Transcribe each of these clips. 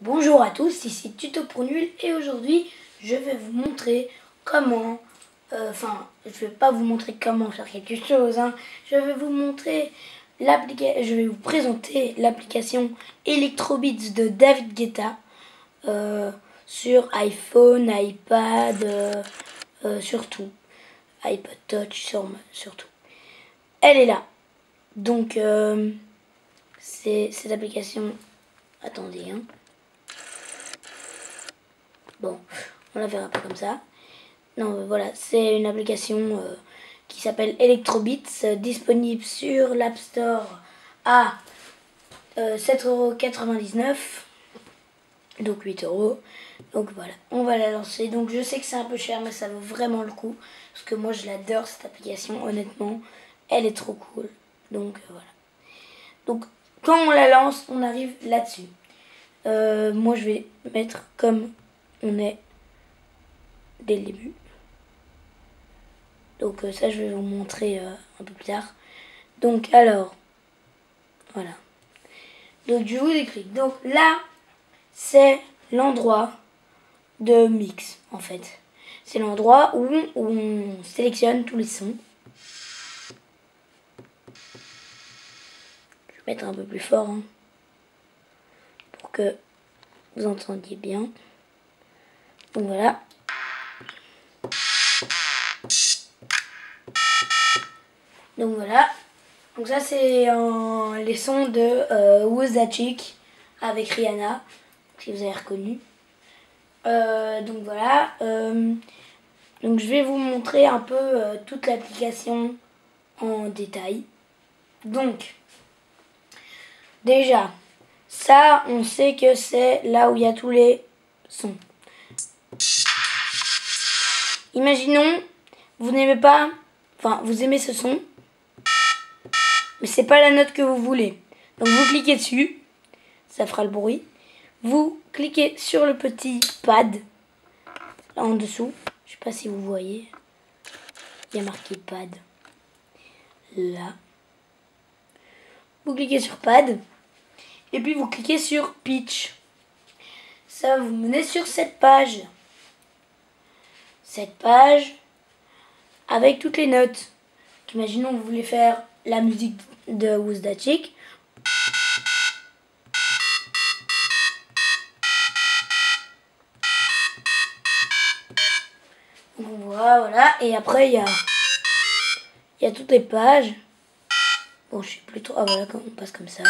Bonjour à tous, ici Tuto pour Nul et aujourd'hui je vais vous montrer comment, je vais pas vous montrer comment faire quelque chose, je vais vous montrer je vais vous présenter l'application Electrobits de David Guetta sur iPhone, iPad, surtout, iPod Touch surtout. Elle est là, donc c'est cette application, attendez bon, on la verra pas comme ça. Non, voilà, c'est une application qui s'appelle Electrobits, disponible sur l'App Store à 7,99 €, donc 8 €. Donc voilà, on va la lancer. Donc je sais que c'est un peu cher, mais ça vaut vraiment le coup. Parce que moi, je l'adore cette application, honnêtement. Elle est trop cool. Donc voilà. Donc quand on la lance, on arrive là-dessus. Moi, je vais mettre comme on est dès le début. Donc ça, je vais vous montrer un peu plus tard. Donc alors, voilà. Donc je vous explique. Donc là, c'est l'endroit de mix, en fait. C'est l'endroit où on sélectionne tous les sons. Je vais mettre un peu plus fort, pour que vous entendiez bien. Donc voilà. Donc voilà. Donc ça, c'est les sons de Who's That Chick avec Rihanna, si vous avez reconnu. Donc voilà. Donc je vais vous montrer un peu toute l'application en détail. Donc, déjà, ça, on sait que c'est là où il y a tous les sons. Imaginons, vous n'aimez pas, vous aimez ce son, mais c'est pas la note que vous voulez. Donc vous cliquez dessus, ça fera le bruit. Vous cliquez sur le petit pad, là en dessous. Je sais pas si vous voyez. Il y a marqué pad. Là. Vous cliquez sur pad. Et puis vous cliquez sur pitch. Ça va vous mener sur cette page. Cette page avec toutes les notes. Imaginons que vous voulez faire la musique de Who's That Chick. On voit, voilà. Et après, il y a toutes les pages. Bon, je sais plus trop. Ah, voilà, on passe comme ça.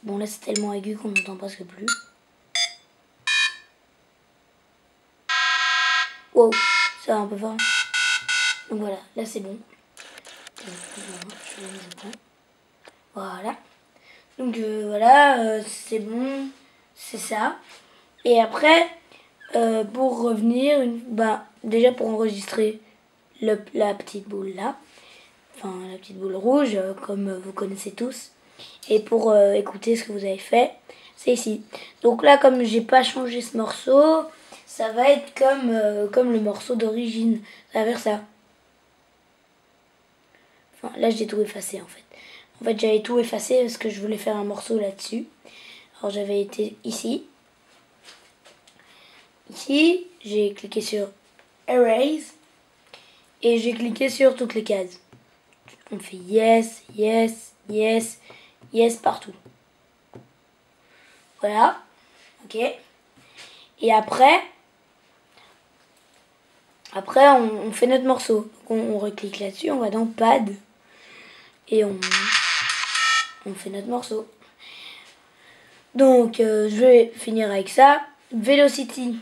Bon, là, c'est tellement aigu qu'on n'entend presque plus. Wow, ça va un peu fort. Donc voilà, là, c'est bon. Voilà. Donc voilà, c'est bon. C'est ça. Et après, pour revenir, déjà pour enregistrer la petite boule là, la petite boule rouge, comme vous connaissez tous, et pour écouter ce que vous avez fait, c'est ici. Donc là, comme j'ai pas changé ce morceau, ça va être comme le morceau d'origine. Ça va faire ça. Enfin, là, j'ai tout effacé en fait. En fait, j'avais tout effacé parce que je voulais faire un morceau là-dessus. Alors, j'avais été ici. Ici, j'ai cliqué sur Erase et j'ai cliqué sur toutes les cases. On fait yes, yes, yes, yes partout. Voilà. Ok. Et après on fait notre morceau. On reclique là-dessus, on va dans Pad et on fait notre morceau. Donc, je vais finir avec ça. Velocity.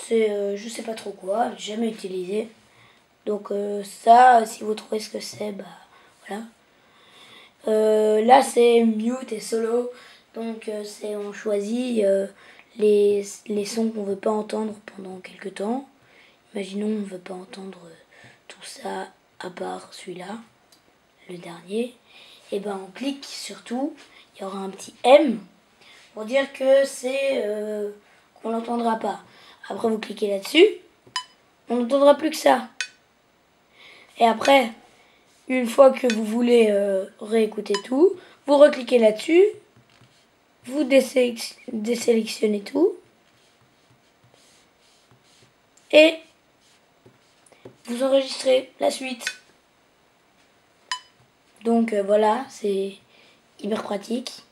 C'est je sais pas trop quoi, j'ai jamais utilisé. Donc ça, si vous trouvez ce que c'est, voilà. Là c'est mute et solo, donc on choisit les sons qu'on veut pas entendre pendant quelques temps. Imaginons on veut pas entendre tout ça à part celui-là, le dernier. Et on clique sur tout, il y aura un petit M pour dire que c'est qu'on n'entendra pas. Après vous cliquez là-dessus, on n'entendra plus que ça. Et après, une fois que vous voulez réécouter tout, vous recliquez là-dessus, vous désélectionnez tout et vous enregistrez la suite. Donc voilà, c'est hyper pratique.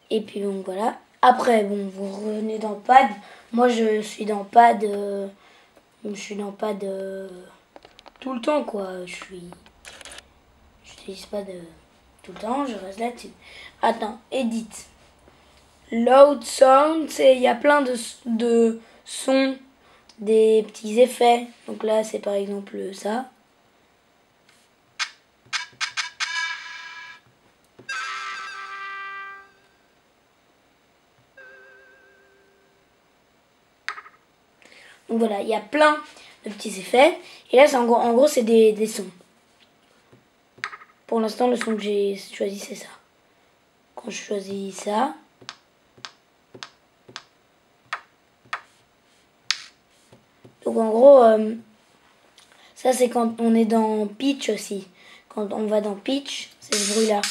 Et puis donc voilà. Après, bon, vous revenez dans Pad. Moi, je suis dans Pad. Tout le temps, quoi. J'utilise Pad tout le temps. Je reste là-dessus. Attends, Edit. Load Sound, il y a plein de sons, des petits effets. Donc là, c'est par exemple ça. Donc voilà, il y a plein de petits effets. Et là, en gros, c'est des sons. Pour l'instant, le son que j'ai choisi, c'est ça. Quand je choisis ça, donc en gros, ça c'est quand on est dans pitch aussi. Quand on va dans pitch, c'est ce bruit là.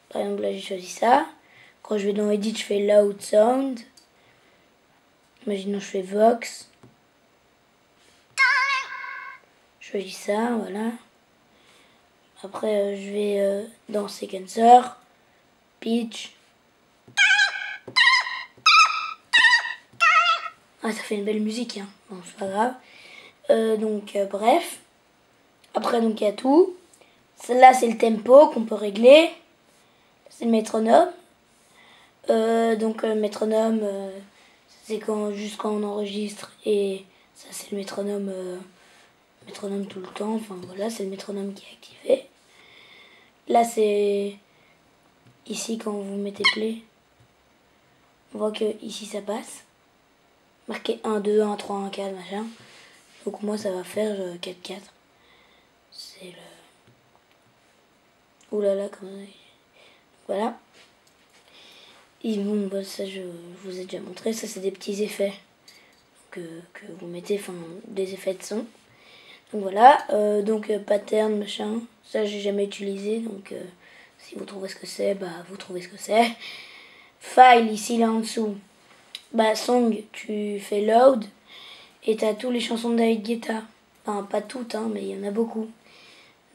Par exemple, là j'ai choisi ça. Quand je vais dans Edit, je fais Loud Sound. Imaginons je fais Vox. Je choisis ça, voilà. Après, je vais dans Sequencer, Pitch. Ah, ça fait une belle musique, hein. Bon, c'est pas grave. Bref. Après, donc, il y a tout. Là, c'est le tempo qu'on peut régler. C'est le métronome. Le métronome, c'est juste quand on enregistre. Et ça, c'est le métronome, métronome tout le temps. Enfin, voilà, c'est le métronome qui est activé. Là, c'est ici, quand vous mettez play. On voit que ici, ça passe. Marqué 1, 2, 1, 3, 1, 4, machin. Donc moi ça va faire 4, 4. C'est le... Oulala, comment... Voilà. Et bon, bah, ça je vous ai déjà montré. Ça c'est des petits effets que vous mettez, enfin des effets de son. Donc voilà. Pattern, machin. Ça j'ai jamais utilisé. Donc si vous trouvez ce que c'est, bah vous trouvez ce que c'est. File, ici là en dessous. Bah song, tu fais load. Et t'as tous les chansons de David Guetta. Enfin, pas toutes, hein, mais il y en a beaucoup.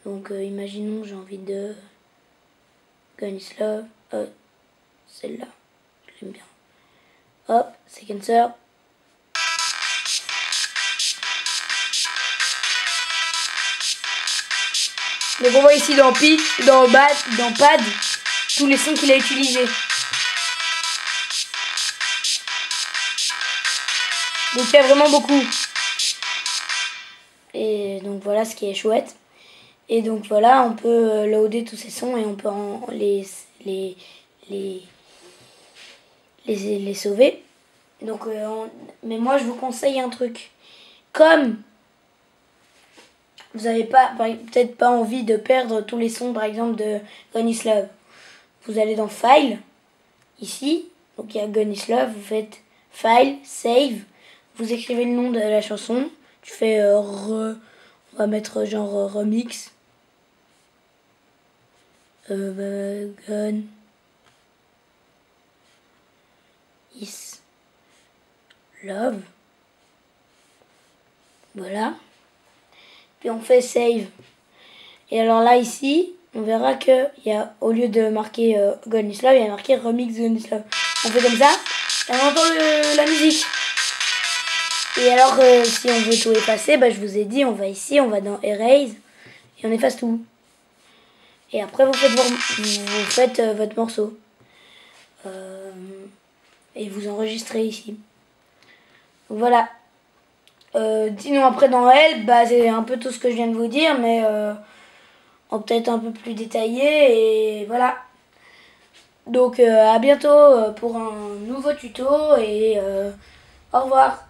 Donc, imaginons, j'ai envie de... Gun is Love. Celle-là, je l'aime bien. Hop, Sequencer. Donc, on voit ici dans Pitch, dans Pad, tous les sons qu'il a utilisés. Donc, il y a vraiment beaucoup. Et donc, voilà ce qui est chouette. Et donc voilà, on peut loader tous ces sons et on peut les sauver. Donc, mais moi je vous conseille un truc. Comme vous n'avez peut-être pas envie de perdre tous les sons, par exemple de Gun is Love, vous allez dans File, ici, donc il y a Gun is Love, vous faites File, Save, vous écrivez le nom de la chanson, tu fais on va mettre genre remix. Gun is Love. Voilà. Puis on fait save. Et alors là ici, on verra que il y a, au lieu de marquer Gun is Love, il y a marqué remix Gun is Love. On fait comme ça et on entend la musique. Et alors si on veut tout effacer, bah, je vous ai dit, on va ici, on va dans Erase et on efface tout. Et après vous faites votre morceau. Et vous enregistrez ici. Donc, voilà. Sinon après dans elle, bah, c'est un peu tout ce que je viens de vous dire, mais peut-être un peu plus détaillé. Et voilà. Donc à bientôt pour un nouveau tuto et au revoir.